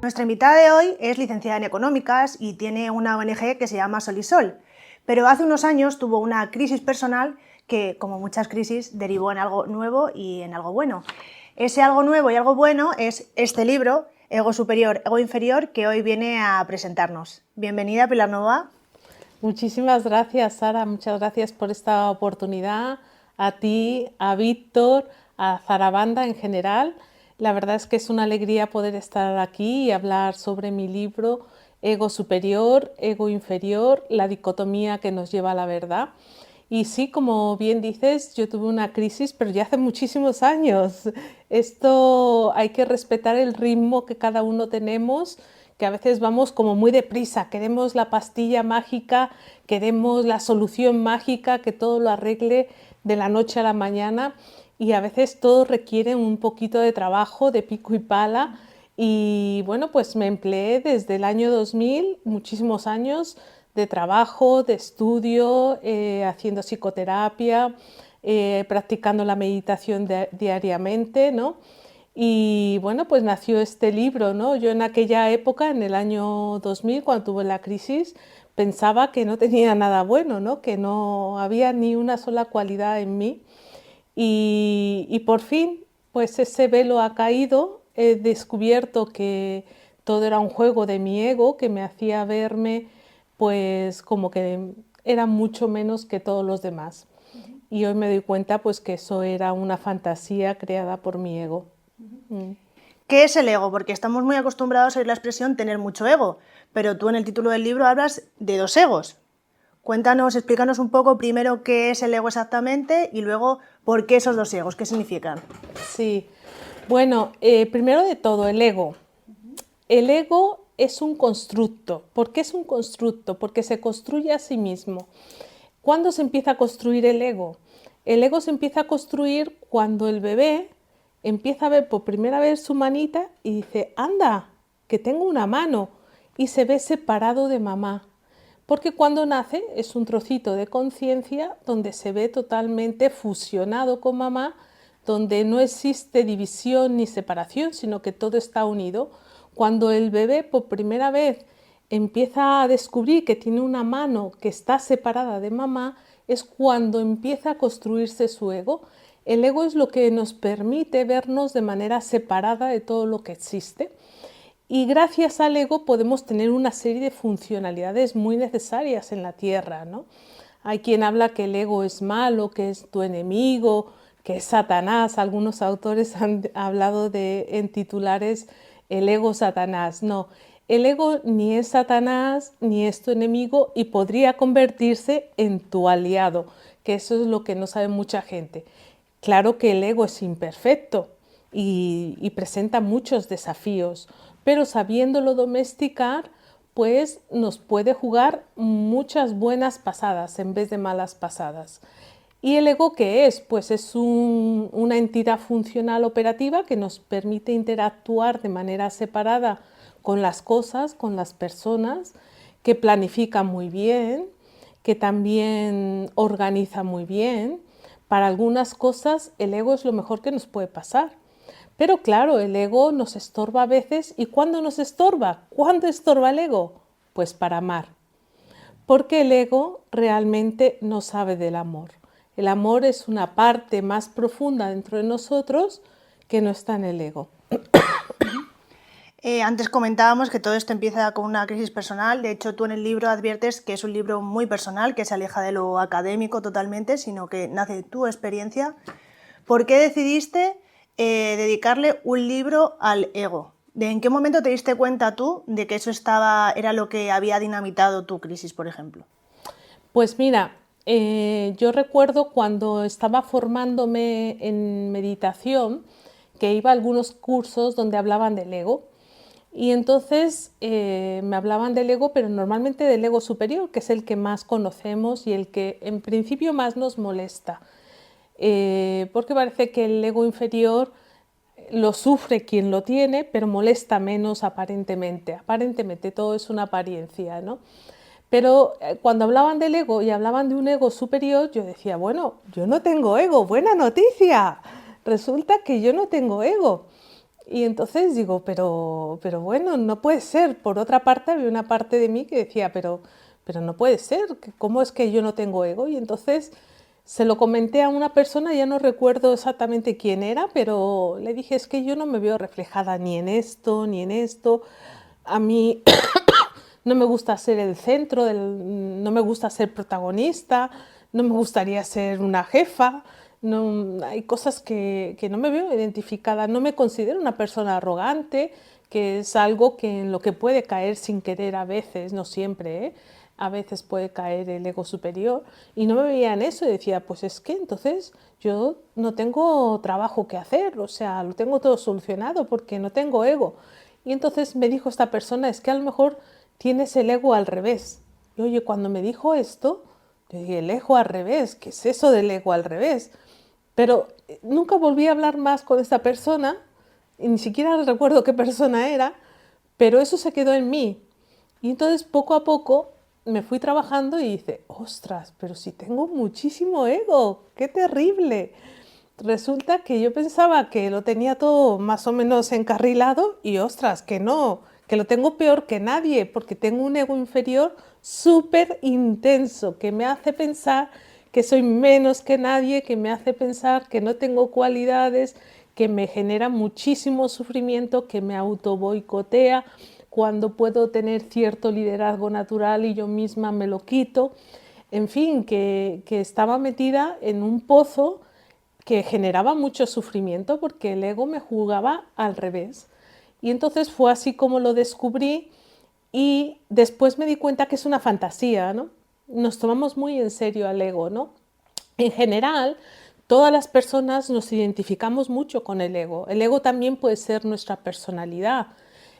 Nuestra invitada de hoy es licenciada en Económicas y tiene una ONG que se llama Sol y Sol, pero hace unos años tuvo una crisis personal que, como muchas crisis, derivó en algo nuevo y en algo bueno. Ese algo nuevo y algo bueno es este libro, Ego Superior, Ego Inferior, que hoy viene a presentarnos. Bienvenida, Pilar Novoa. Muchísimas gracias, Sara, muchas gracias por esta oportunidad, a ti, a Víctor, a Zarabanda en general. La verdad es que es una alegría poder estar aquí y hablar sobre mi libro Ego Superior, Ego Inferior, la dicotomía que nos lleva a la verdad. Y sí, como bien dices, yo tuve una crisis, pero ya hace muchísimos años. Esto hay que respetar el ritmo que cada uno tenemos, que a veces vamos como muy deprisa, queremos la pastilla mágica, queremos la solución mágica que todo lo arregle de la noche a la mañana, y a veces todo requiere un poquito de trabajo, de pico y pala. Y bueno, pues me empleé desde el año 2000, muchísimos años de trabajo, de estudio, haciendo psicoterapia, practicando la meditación diariamente, ¿no? Y bueno, pues nació este libro, ¿no? Yo en aquella época, en el año 2000, cuando tuve la crisis, pensaba que no tenía nada bueno, ¿no? Que no había ni una sola cualidad en mí. Y por fin, pues ese velo ha caído, he descubierto que todo era un juego de mi ego, que me hacía verme pues como que era mucho menos que todos los demás. Y hoy me doy cuenta pues que eso era una fantasía creada por mi ego. ¿Qué es el ego? Porque estamos muy acostumbrados a oír la expresión tener mucho ego, pero tú en el título del libro hablas de dos egos. Cuéntanos, explícanos un poco primero qué es el ego exactamente y luego por qué esos dos egos, qué significan. Sí, bueno, primero de todo, el ego. El ego es un constructo. ¿Por qué es un constructo? Porque se construye a sí mismo. ¿Cuándo se empieza a construir el ego? El ego se empieza a construir cuando el bebé empieza a ver por primera vez su manita y dice, anda, que tengo una mano, y se ve separado de mamá. Porque cuando nace es un trocito de conciencia donde se ve totalmente fusionado con mamá, donde no existe división ni separación, sino que todo está unido. Cuando el bebé por primera vez empieza a descubrir que tiene una mano que está separada de mamá, es cuando empieza a construirse su ego. El ego es lo que nos permite vernos de manera separada de todo lo que existe. Y gracias al ego podemos tener una serie de funcionalidades muy necesarias en la Tierra, ¿no? Hay quien habla que el ego es malo, que es tu enemigo, que es Satanás. Algunos autores han hablado en titulares el ego Satanás. No, el ego ni es Satanás ni es tu enemigo y podría convertirse en tu aliado, que eso es lo que no sabe mucha gente. Claro que el ego es imperfecto y presenta muchos desafíos, pero sabiéndolo domesticar, pues nos puede jugar muchas buenas pasadas en vez de malas pasadas. ¿Y el ego qué es? Pues es una entidad funcional operativa que nos permite interactuar de manera separada con las cosas, con las personas, que planifica muy bien, que también organiza muy bien. Para algunas cosas el ego es lo mejor que nos puede pasar. Pero claro, el ego nos estorba a veces. ¿Y cuándo nos estorba? ¿Cuándo estorba el ego? Pues para amar. Porque el ego realmente no sabe del amor. El amor es una parte más profunda dentro de nosotros que no está en el ego. Antes comentábamos que todo esto empieza con una crisis personal. De hecho, tú en el libro adviertes que es un libro muy personal, que se aleja de lo académico totalmente, sino que nace de tu experiencia. ¿Por qué decidiste dedicarle un libro al ego? ¿En qué momento te diste cuenta tú de que eso era lo que había dinamitado tu crisis, por ejemplo? Pues mira, yo recuerdo cuando estaba formándome en meditación que iba a algunos cursos donde hablaban del ego. Y entonces me hablaban del ego, pero normalmente del ego superior, que es el que más conocemos y el que en principio más nos molesta. Porque parece que el ego inferior lo sufre quien lo tiene, pero molesta menos aparentemente. Aparentemente todo es una apariencia, ¿no? Pero cuando hablaban del ego y hablaban de un ego superior, yo decía, bueno, yo no tengo ego, buena noticia. Resulta que yo no tengo ego. Y entonces digo, pero bueno, no puede ser. Por otra parte, había una parte de mí que decía, pero no puede ser, ¿cómo es que yo no tengo ego? Y entonces se lo comenté a una persona, ya no recuerdo exactamente quién era, pero le dije, es que yo no me veo reflejada ni en esto, ni en esto. A mí no me gusta ser el centro, no me gusta ser protagonista, no me gustaría ser una jefa. No, hay cosas que no me veo identificada, no me considero una persona arrogante, que es algo que en lo que puede caer sin querer a veces, no siempre, ¿eh? A veces puede caer el ego superior y no me veía en eso y decía, pues es que entonces yo no tengo trabajo que hacer, o sea, lo tengo todo solucionado porque no tengo ego. Y entonces me dijo esta persona, es que a lo mejor tienes el ego al revés. Y oye, cuando me dijo esto, yo dije, el ego al revés, ¿qué es eso del ego al revés? Pero nunca volví a hablar más con esta persona, y ni siquiera recuerdo qué persona era, pero eso se quedó en mí. Y entonces poco a poco me fui trabajando y dije, ostras, pero si tengo muchísimo ego, qué terrible. Resulta que yo pensaba que lo tenía todo más o menos encarrilado y ostras, que no, que lo tengo peor que nadie, porque tengo un ego inferior súper intenso, que me hace pensar que soy menos que nadie, que me hace pensar que no tengo cualidades, que me genera muchísimo sufrimiento, que me auto boicotea cuando puedo tener cierto liderazgo natural y yo misma me lo quito. En fin, que estaba metida en un pozo que generaba mucho sufrimiento porque el ego me jugaba al revés. Y entonces fue así como lo descubrí y después me di cuenta que es una fantasía, ¿no? Nos tomamos muy en serio al ego, ¿no? En general, todas las personas nos identificamos mucho con el ego. El ego también puede ser nuestra personalidad.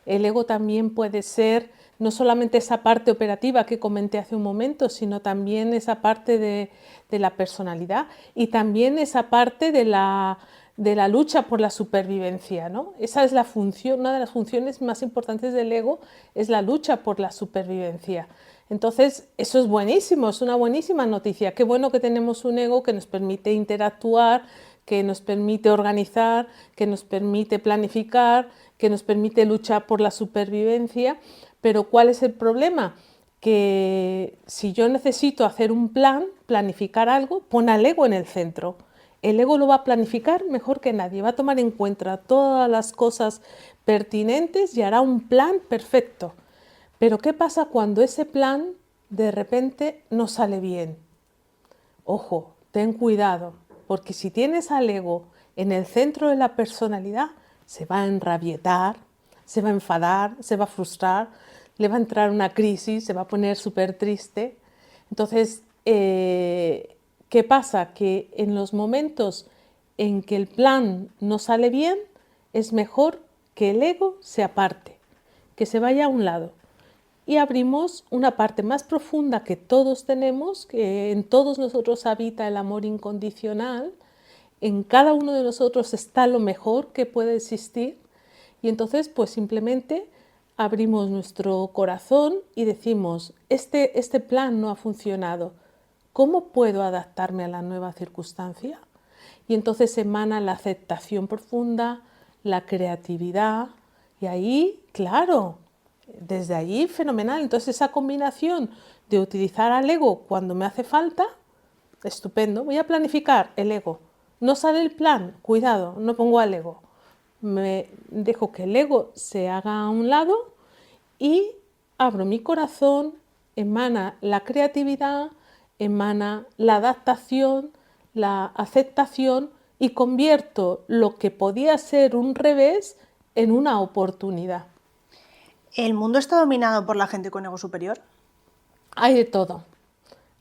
El ego también puede ser no solamente esa parte operativa que comenté hace un momento, sino también esa parte de la personalidad y también esa parte de la lucha por la supervivencia, ¿no? Esa es la función, una de las funciones más importantes del ego es la lucha por la supervivencia. Entonces, eso es buenísimo, es una buenísima noticia. Qué bueno que tenemos un ego que nos permite interactuar, que nos permite organizar, que nos permite planificar, que nos permite luchar por la supervivencia. Pero ¿cuál es el problema? Que si yo necesito hacer un plan, planificar algo, pon al ego en el centro. El ego lo va a planificar mejor que nadie, va a tomar en cuenta todas las cosas pertinentes y hará un plan perfecto. Pero ¿qué pasa cuando ese plan de repente no sale bien? Ojo, ten cuidado, porque si tienes al ego en el centro de la personalidad, se va a enrabietar, se va a enfadar, se va a frustrar, le va a entrar una crisis, se va a poner súper triste. Entonces, ¿qué pasa? Que en los momentos en que el plan no sale bien, es mejor que el ego se aparte, que se vaya a un lado y abrimos una parte más profunda que todos tenemos, que en todos nosotros habita el amor incondicional, en cada uno de nosotros está lo mejor que puede existir y entonces pues simplemente abrimos nuestro corazón y decimos, este plan no ha funcionado, ¿cómo puedo adaptarme a la nueva circunstancia? Y entonces emana la aceptación profunda, la creatividad y ahí, claro, desde allí fenomenal. Entonces esa combinación de utilizar al ego cuando me hace falta, estupendo. Voy a planificar el ego. No sale el plan, cuidado, no pongo al ego. Me dejo que el ego se haga a un lado y abro mi corazón, emana la creatividad, emana la adaptación, la aceptación y convierto lo que podía ser un revés en una oportunidad. ¿El mundo está dominado por la gente con ego superior? Hay de todo.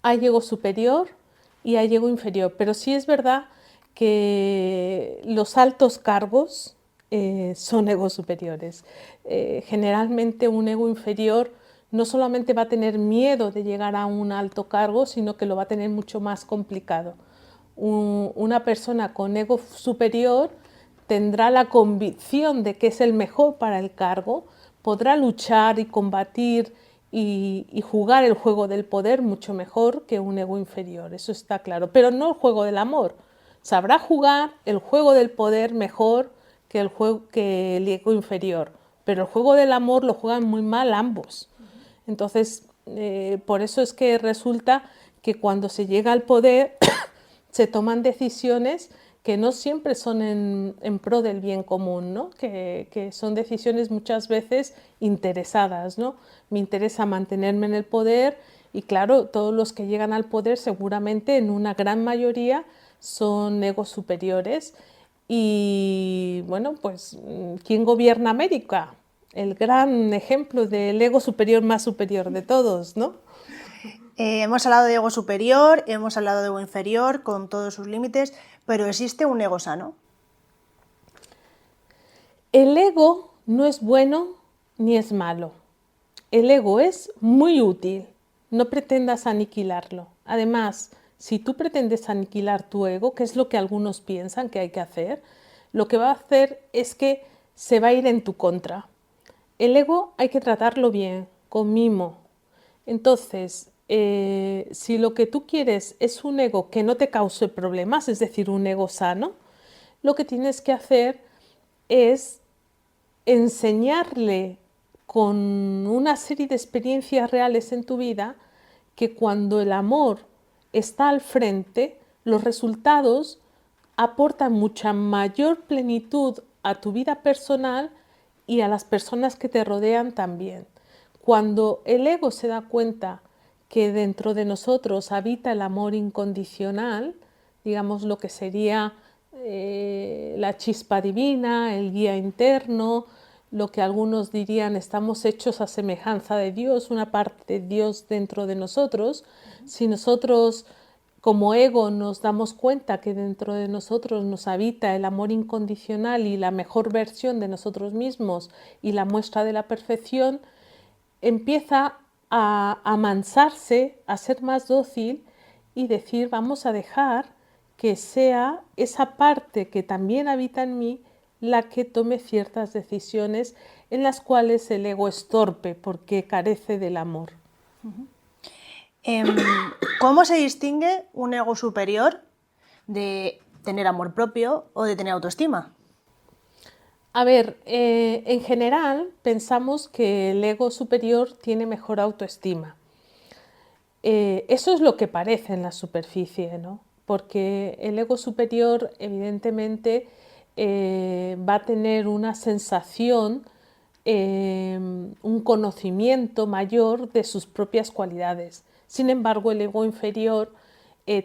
Hay ego superior y hay ego inferior, pero sí es verdad que los altos cargos son egos superiores. Generalmente un ego inferior no solamente va a tener miedo de llegar a un alto cargo, sino que lo va a tener mucho más complicado. Una persona con ego superior tendrá la convicción de que es el mejor para el cargo, podrá luchar y combatir y jugar el juego del poder mucho mejor que un ego inferior, eso está claro, pero no el juego del amor. Sabrá jugar el juego del poder mejor que el ego inferior, pero el juego del amor lo juegan muy mal ambos. Entonces, por eso es que resulta que cuando se llega al poder se toman decisiones que no siempre son en pro del bien común, ¿no? Que son decisiones muchas veces interesadas, ¿no? Me interesa mantenerme en el poder y claro, todos los que llegan al poder seguramente en una gran mayoría son egos superiores y bueno, pues ¿quién gobierna América? El gran ejemplo del ego superior más superior de todos, ¿no? Hemos hablado de ego superior, hemos hablado de ego inferior, con todos sus límites, pero ¿existe un ego sano? El ego no es bueno ni es malo. El ego es muy útil. No pretendas aniquilarlo. Además, si tú pretendes aniquilar tu ego, que es lo que algunos piensan que hay que hacer, lo que va a hacer es que se va a ir en tu contra. El ego hay que tratarlo bien, con mimo. Entonces, si lo que tú quieres es un ego que no te cause problemas, es decir, un ego sano, lo que tienes que hacer es enseñarle con una serie de experiencias reales en tu vida que cuando el amor está al frente, los resultados aportan mucha mayor plenitud a tu vida personal y a las personas que te rodean también. Cuando el ego se da cuenta que dentro de nosotros habita el amor incondicional, digamos lo que sería la chispa divina, el guía interno, lo que algunos dirían estamos hechos a semejanza de Dios, una parte de Dios dentro de nosotros. Si nosotros como ego nos damos cuenta que dentro de nosotros nos habita el amor incondicional y la mejor versión de nosotros mismos y la muestra de la perfección, empieza a amansarse, a ser más dócil y decir vamos a dejar que sea esa parte que también habita en mí la que tome ciertas decisiones en las cuales el ego es torpe porque carece del amor. ¿Cómo se distingue un ego superior de tener amor propio o de tener autoestima? A ver, en general pensamos que el ego superior tiene mejor autoestima. Eso es lo que parece en la superficie, ¿no? Porque el ego superior evidentemente va a tener una sensación, un conocimiento mayor de sus propias cualidades. Sin embargo, el ego inferior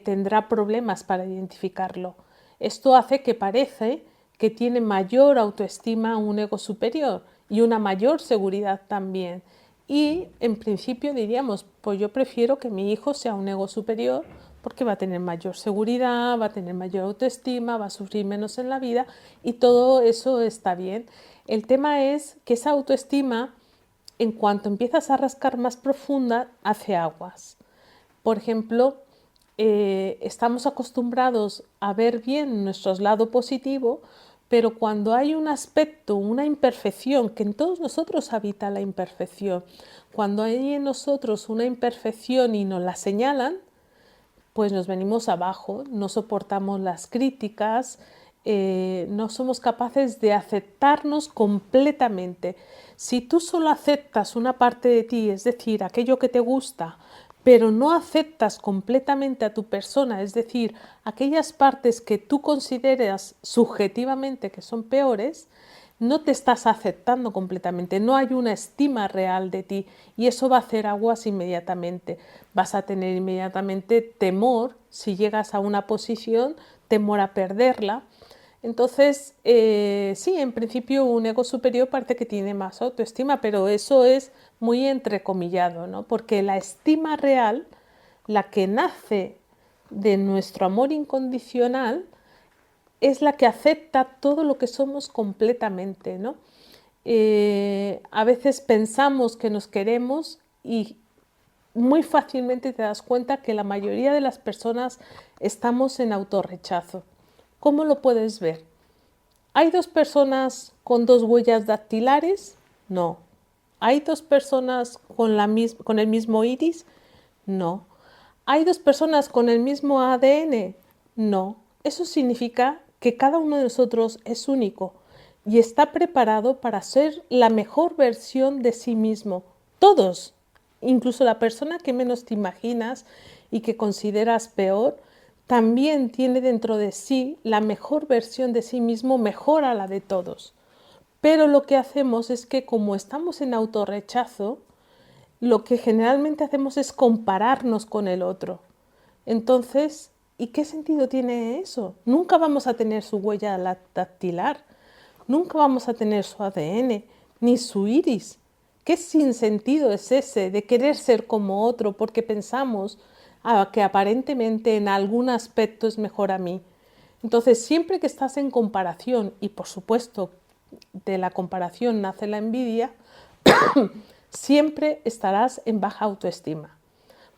tendrá problemas para identificarlo. Esto hace que parece que tiene mayor autoestima un ego superior y una mayor seguridad también. Y en principio diríamos, pues yo prefiero que mi hijo sea un ego superior porque va a tener mayor seguridad, va a tener mayor autoestima, va a sufrir menos en la vida y todo eso está bien. El tema es que esa autoestima, en cuanto empiezas a rascar más profunda, hace aguas. Por ejemplo, estamos acostumbrados a ver bien nuestro lado positivo, pero cuando hay un aspecto, una imperfección, que en todos nosotros habita la imperfección, cuando hay en nosotros una imperfección y nos la señalan, pues nos venimos abajo, no soportamos las críticas, no somos capaces de aceptarnos completamente. Si tú solo aceptas una parte de ti, es decir, aquello que te gusta, pero no aceptas completamente a tu persona, es decir, aquellas partes que tú consideras subjetivamente que son peores, no te estás aceptando completamente, no hay una estima real de ti y eso va a hacer aguas inmediatamente. Vas a tener inmediatamente temor, si llegas a una posición, temor a perderla. Entonces, sí, en principio un ego superior parece que tiene más autoestima, pero eso es muy entrecomillado, ¿no? Porque la estima real, la que nace de nuestro amor incondicional, es la que acepta todo lo que somos completamente, ¿no? A veces pensamos que nos queremos y muy fácilmente te das cuenta que la mayoría de las personas estamos en autorrechazo. ¿Cómo lo puedes ver? ¿Hay dos personas con dos huellas dactilares? No. ¿Hay dos personas con el mismo iris? No. ¿Hay dos personas con el mismo ADN? No. Eso significa que cada uno de nosotros es único y está preparado para ser la mejor versión de sí mismo. Todos, incluso la persona que menos te imaginas y que consideras peor, también tiene dentro de sí la mejor versión de sí mismo, mejor a la de todos. Pero lo que hacemos es que como estamos en autorrechazo, lo que generalmente hacemos es compararnos con el otro. Entonces, ¿y qué sentido tiene eso? Nunca vamos a tener su huella dactilar, nunca vamos a tener su ADN, ni su iris. ¿Qué sinsentido es ese de querer ser como otro porque pensamos que aparentemente en algún aspecto es mejor a mí? Entonces, siempre que estás en comparación, y por supuesto de la comparación nace la envidia, siempre estarás en baja autoestima.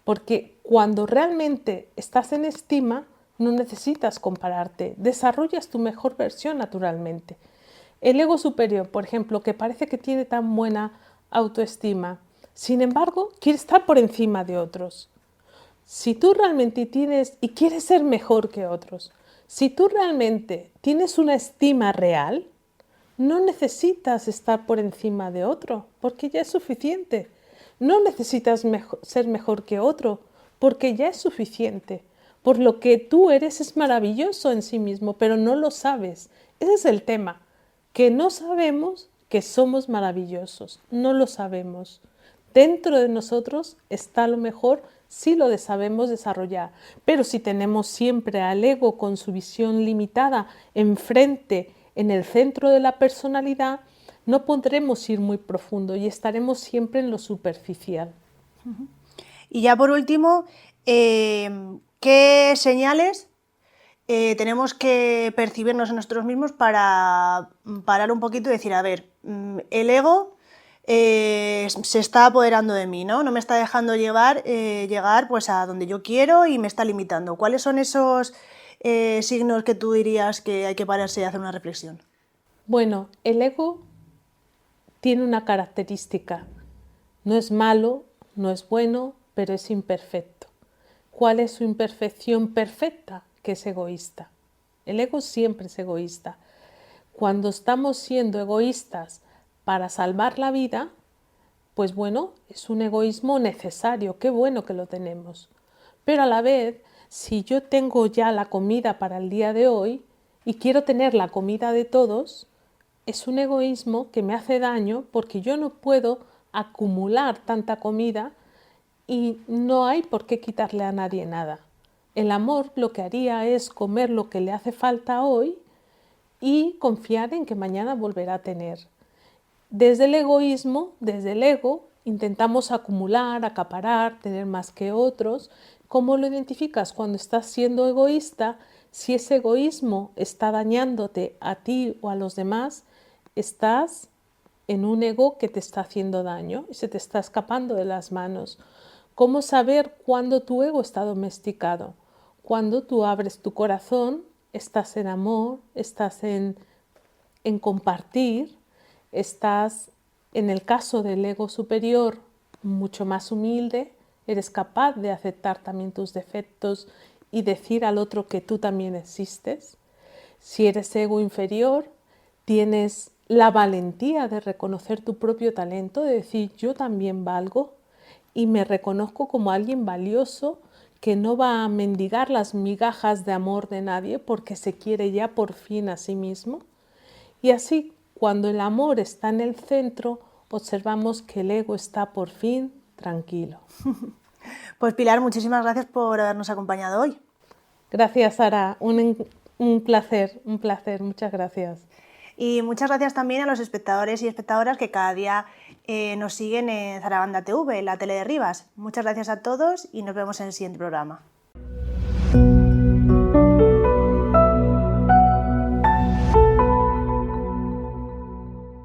Porque cuando realmente estás en estima, no necesitas compararte, desarrollas tu mejor versión naturalmente. El ego superior, por ejemplo, que parece que tiene tan buena autoestima, sin embargo, quiere estar por encima de otros. Si tú realmente tienes y quieres ser mejor que otros, si tú realmente tienes una estima real, no necesitas estar por encima de otro, porque ya es suficiente. No necesitas ser mejor que otro, porque ya es suficiente. Por lo que tú eres es maravilloso en sí mismo, pero no lo sabes. Ese es el tema, que no sabemos que somos maravillosos, no lo sabemos. Dentro de nosotros está lo mejor si lo sabemos desarrollar, pero si tenemos siempre al ego con su visión limitada enfrente, en el centro de la personalidad, no podremos ir muy profundo y estaremos siempre en lo superficial. Y ya por último, ¿qué señales tenemos que percibirnos en nosotros mismos para parar un poquito y decir, a ver, el ego se está apoderando de mí, ¿no? No me está dejando llegar pues, a donde yo quiero y me está limitando? ¿Cuáles son esos signos que tú dirías que hay que pararse y hacer una reflexión? Bueno, el ego tiene una característica. No es malo, no es bueno, pero es imperfecto. ¿Cuál es su imperfección perfecta? Que es egoísta. El ego siempre es egoísta. Cuando estamos siendo egoístas para salvar la vida, pues bueno, es un egoísmo necesario, qué bueno que lo tenemos. Pero a la vez, si yo tengo ya la comida para el día de hoy y quiero tener la comida de todos, es un egoísmo que me hace daño porque yo no puedo acumular tanta comida y no hay por qué quitarle a nadie nada. El amor lo que haría es comer lo que le hace falta hoy y confiar en que mañana volverá a tener. Desde el egoísmo, desde el ego, intentamos acumular, acaparar, tener más que otros. ¿Cómo lo identificas cuando estás siendo egoísta? Si ese egoísmo está dañándote a ti o a los demás, estás en un ego que te está haciendo daño y se te está escapando de las manos. ¿Cómo saber cuándo tu ego está domesticado? Cuando tú abres tu corazón, estás en amor, estás en compartir, estás, en el caso del ego superior, mucho más humilde, eres capaz de aceptar también tus defectos y decir al otro que tú también existes. Si eres ego inferior, tienes la valentía de reconocer tu propio talento, de decir yo también valgo y me reconozco como alguien valioso que no va a mendigar las migajas de amor de nadie porque se quiere ya por fin a sí mismo. Y así, cuando el amor está en el centro, observamos que el ego está por fin tranquilo. Pues Pilar, muchísimas gracias por habernos acompañado hoy. Gracias, Sara. Un placer, muchas gracias. Y muchas gracias también a los espectadores y espectadoras que cada día nos siguen en Zarabanda TV, la tele de Rivas. Muchas gracias a todos y nos vemos en el siguiente programa.